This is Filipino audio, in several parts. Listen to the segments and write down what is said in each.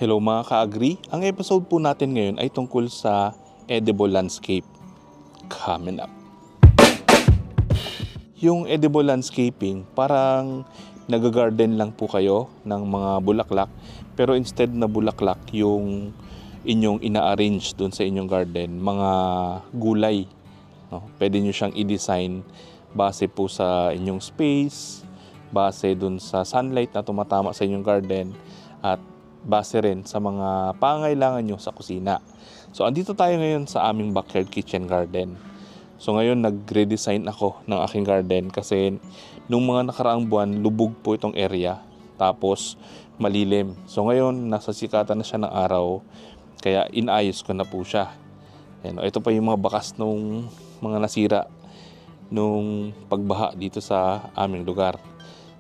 Hello mga ka-agree, ang episode po natin ngayon ay tungkol sa edible landscape. Coming up. Yung edible landscaping, parang nag-garden lang po kayo ng mga bulaklak, pero instead na bulaklak yung inyong ina-arrange dun sa inyong garden, mga gulay. No? Pwede nyo siyang i-design base po sa inyong space, base dun sa sunlight na tumatama sa inyong garden, at base rin sa mga pangailangan nyo sa kusina. So, andito tayo ngayon sa aming backyard kitchen garden. So, ngayon nag-redesign ako ng aking garden kasi nung mga nakaraang buwan, lubog po itong area. Tapos, malilim. So, ngayon, nasa sikatan na siya ng araw. Kaya, inayos ko na po siya. Ayan, ito pa yung mga bakas nung mga nasira nung pagbaha dito sa aming lugar.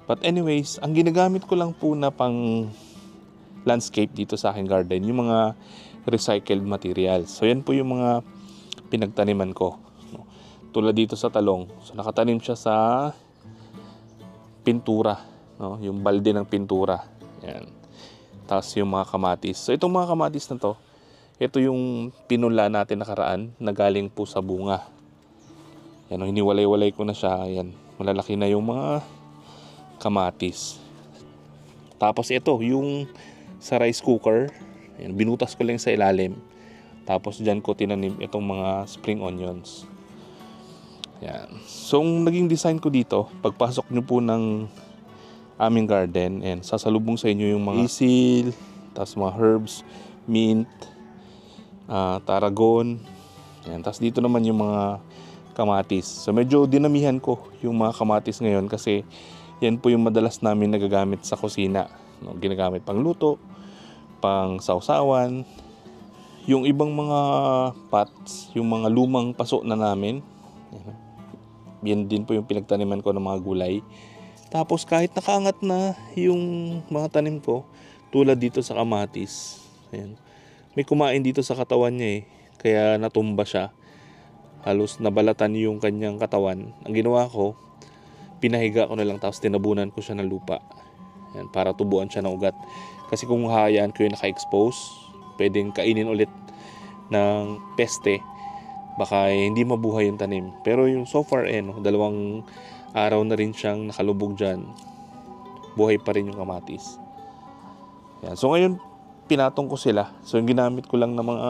But anyways, ang ginagamit ko lang po na pang landscape dito sa aking garden, yung mga recycled materials. So yan po yung mga pinagtaniman ko. Tulad dito sa talong. So nakatanim siya sa pintura, no? Yung balde ng pintura. Yan. Tapos yung mga kamatis. So itong mga kamatis na to, ito yung pinula natin nakaraan na galing po sa bunga. Yan, hiniwalay-walay ko na siya. Yan, malalaki na yung mga kamatis. Tapos ito, yung sa rice cooker, yan, binutas ko lang sa ilalim. Tapos dyan ko tinanim itong mga spring onions. Yan. So, naging design ko dito, pagpasok nyo po ng aming garden, and sasalubong sa inyo yung mga basil, tapos mga herbs, mint, tarragon. Yan. Tapos dito naman yung mga kamatis. So, medyo dinamihan ko yung mga kamatis ngayon kasi yan po yung madalas namin nagagamit sa kusina. No, ginagamit pang luto, pang sausawan. Yung ibang mga pots, yung mga lumang paso na namin, yan din po yung pinagtaniman ko ng mga gulay. Tapos kahit nakaangat na yung mga tanim ko, tulad dito sa kamatis, ayan, may kumain dito sa katawan niya kaya natumba siya. Halos nabalatan yung kanyang katawan. Ang ginawa ko, pinahiga ko na lang tapos tinabunan ko siya ng lupa. Yan, para tubuan siya ng ugat. Kasi kung hayaan ko yung naka-expose, pwedeng kainin ulit ng peste. Baka hindi mabuhay yung tanim. Pero yung so far, dalawang araw na rin siyang nakalubog dyan. Buhay pa rin yung kamatis. Yan. So ngayon, pinatong ko sila. So yung ginamit ko lang ng mga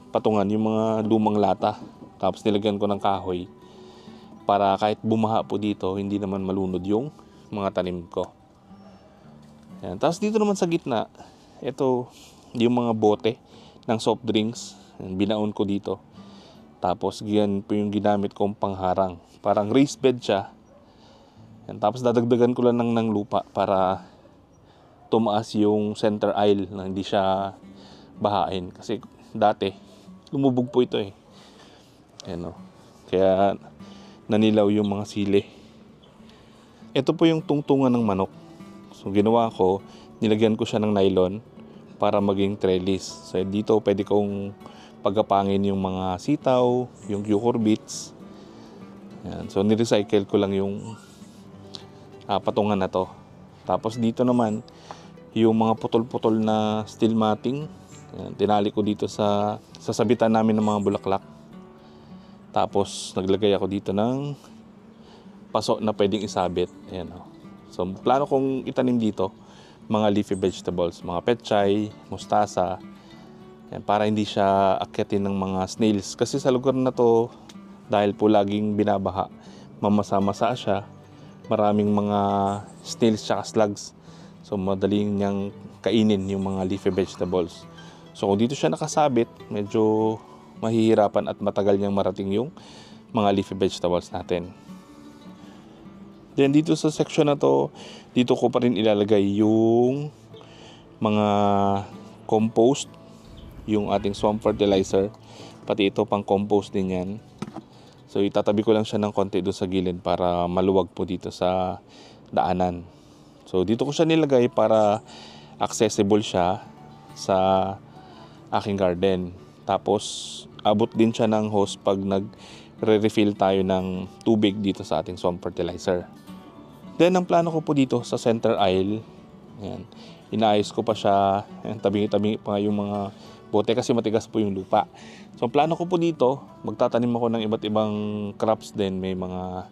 patungan, yung mga lumang lata. Tapos nilagyan ko ng kahoy. Para kahit bumaha po dito, hindi naman malunod yung mga tanim ko. Yan. Tapos dito naman sa gitna, ito yung mga bote ng soft drinks. Yan, binaon ko dito. Tapos yan po yung ginamit kong pangharang. Parang raised bed siya. Yan. Tapos dadagdagan ko lang ng lupa para tumaas yung center aisle na hindi siya bahain. Kasi dati, lumubog po ito Yan, kaya nanilaw yung mga sili. Ito po yung tungtungan ng manok. So ginawa ko, nilagyan ko siya ng nylon para maging trellis. So dito pwede kong pagkapangin yung mga sitaw, yung cucurbits. Yan. So nirecycle ko lang yung patungan na to. Tapos dito naman, yung mga putol-putol na steel matting, yan, tinali ko dito sa sabitan namin ng mga bulaklak. Tapos naglagay ako dito ng paso na pwedeng isabit. Ayan, So plano kong itanim dito mga leafy vegetables, mga pechay, mustasa. Yan, para hindi siya akyatin ng mga snails. Kasi sa lugar na to, dahil po laging binabaha, mamasa-masa siya. Maraming mga snails tsaka slugs. So madaling niyang kainin yung mga leafy vegetables. So kung dito siya nakasabit, medyo mahihirapan at matagal niyang marating yung mga leafy vegetables natin. Then dito sa section na to, dito ko pa rin ilalagay yung mga compost, yung ating swamp fertilizer, pati ito pang compost din yan. So itatabi ko lang siya ng konti doon sa gilid para maluwag po dito sa daanan. So dito ko siya nilagay para accessible siya sa aking garden. Tapos abot din siya ng hose pag nagre-refill tayo ng tubig dito sa ating swamp fertilizer. Then ang plano ko po dito sa center aisle, ayan, Inaayos ko pa siya. Tabi-tabi pa nga yung mga bote kasi matigas po yung lupa. So, ang plano ko po dito, magtatanim ako ng iba't ibang crops din. May mga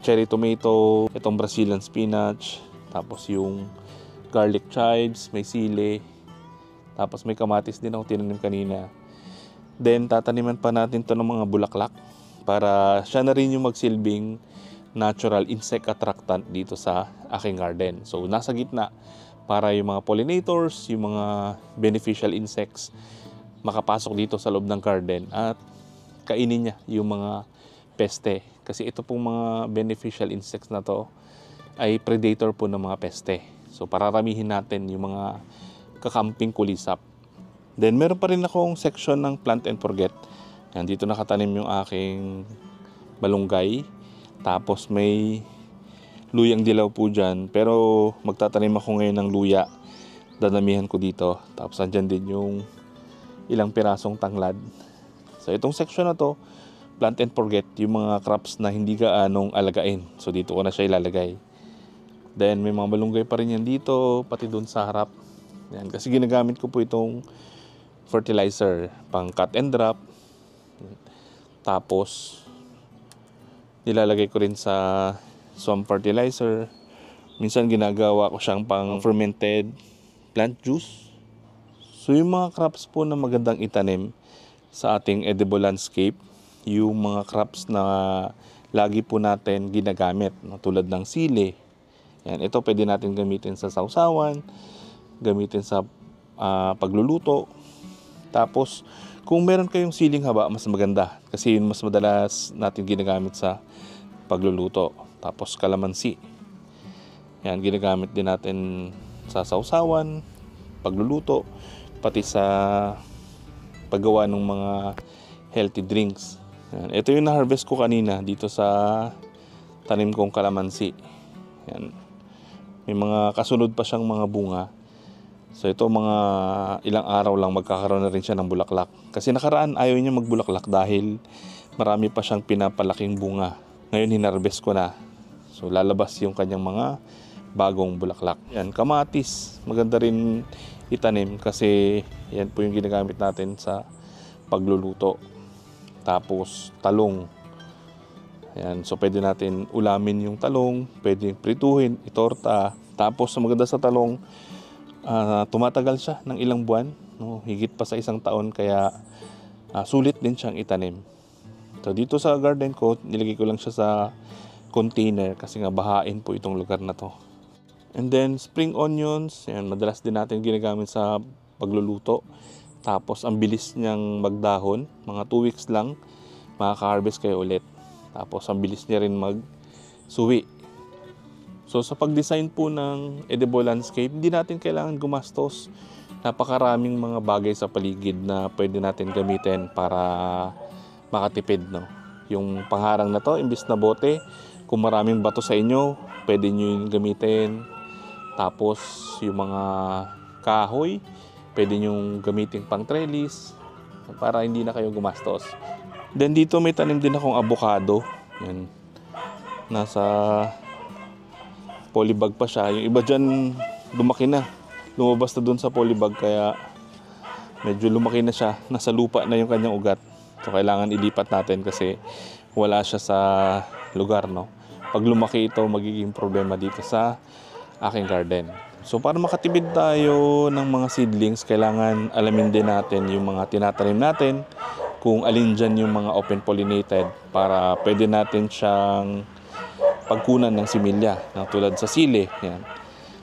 cherry tomato, itong Brazilian spinach, tapos yung garlic chives, may sili, tapos may kamatis din ako tinanim kanina. Then, tataniman pa natin to ng mga bulaklak para siya na rin yung magsilbing natural insect attractant dito sa aking garden. So, nasa gitna para yung mga pollinators, yung mga beneficial insects makapasok dito sa loob ng garden at kainin niya yung mga peste. Kasi ito pong mga beneficial insects na to ay predator po ng mga peste. So, pararamihin natin yung mga kakamping kulisap. Then, meron pa rin akong section ng plant and forget. Yan, dito nakatanim yung aking malunggay. Tapos may luyang dilaw po dyan. Pero magtatanim ako ngayon ng luya. Dadamihan ko dito. Tapos andyan din yung ilang pirasong tanglad. So itong section na to, plant and forget, yung mga crops na hindi gaanong alagain. So dito ko na siya ilalagay. Then may mga malunggay pa rin yan dito, pati dun sa harap. Yan, kasi ginagamit ko po itong fertilizer, pang cut and drop. Tapos nilalagay ko rin sa swamp fertilizer. Minsan ginagawa ko siyang pang fermented plant juice. So yung mga crops po na magandang itanim sa ating edible landscape, yung mga crops na lagi po natin ginagamit, tulad ng sili. Yan, ito pwede natin gamitin sa sausawan, gamitin sa pagluluto. Tapos kung meron kayong siling haba, mas maganda. Kasi yun mas madalas natin ginagamit sa pagluluto. Tapos kalamansi. Yan, ginagamit din natin sa sausawan, pagluluto, pati sa paggawa ng mga healthy drinks. Yan. Ito yung na-harvest ko kanina dito sa tanim kong kalamansi. Yan. May mga kasunod pa siyang mga bunga. So ito mga ilang araw lang magkakaroon na rin siya ng bulaklak. Kasi nakaraan ayaw niya magbulaklak dahil marami pa siyang pinapalaking bunga. Ngayon hinarvest ko na. So lalabas yung kanyang mga bagong bulaklak. Yan, kamatis. Maganda rin itanim kasi yan po yung ginagamit natin sa pagluluto. Tapos talong. Yan, so pwede natin ulamin yung talong, pwede prituhin, itorta. Tapos maganda sa talong, tumatagal siya ng ilang buwan, no? Higit pa sa 1 taon, kaya sulit din siyang itanim. So dito sa garden ko, nilagay ko lang siya sa container kasi nga bahain po itong lugar na to. And then spring onions, yan, madalas din natin ginagamit sa pagluluto. Tapos ang bilis niyang magdahon, mga 2 weeks lang makaka-harvest kayo ulit. Tapos ang bilis niya rin magsuwi. So sa pag-design po ng edible landscape, hindi natin kailangan gumastos. Napakaraming mga bagay sa paligid na pwede natin gamitin para makatipid, no? Yung pangharang na to, imbis na bote, kung maraming bato sa inyo, pwede nyo yung gamitin. Tapos yung mga kahoy, pwede nyo gamitin pang trellis para hindi na kayo gumastos. Then dito may tanim din akong avocado. Yan. Nasa polybag pa siya. Yung iba dyan lumaki na. Lumabas na dun sa polybag kaya medyo lumaki na siya. Nasa lupa na yung kanyang ugat. So kailangan ilipat natin kasi wala siya sa lugar, no? Pag lumaki ito, magiging problema dito sa aking garden. So para makatipid tayo ng mga seedlings, kailangan alamin din natin yung mga tinatanim natin, kung alin dyan yung mga open pollinated para pwede natin siyang pagkunan ng similya, tulad sa sili. Yan.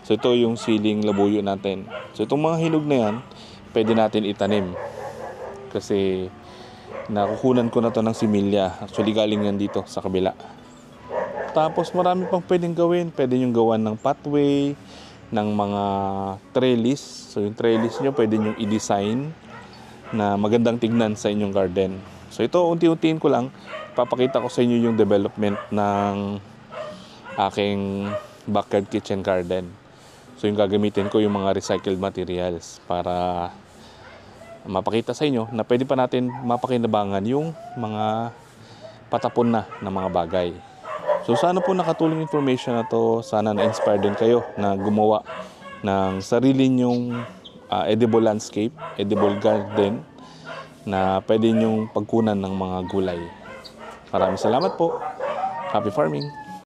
So ito yung siling labuyo natin. So itong mga hinog na yan, pwede natin itanim. Kasi nakukunan ko na to ng similya. Actually galing yan dito sa kabila. Tapos marami pang pwedeng gawin. Pwede nyo gawan ng pathway, ng mga trellis. So yung trellis nyo pwede nyo i-design na magandang tignan sa inyong garden. So ito unti-untiin ko lang. Papakita ko sa inyo yung development ng aking backyard kitchen garden. So yung gagamitin ko yung mga recycled materials para mapakita sa inyo na pwede pa natin mapakinabangan yung mga patapon na mga bagay. So sana po nakatulong information na to. Sana na-inspire din kayo na gumawa ng sarili nyong edible landscape, edible garden na pwede nyong pagkunan ng mga gulay. Maraming salamat po. Happy farming!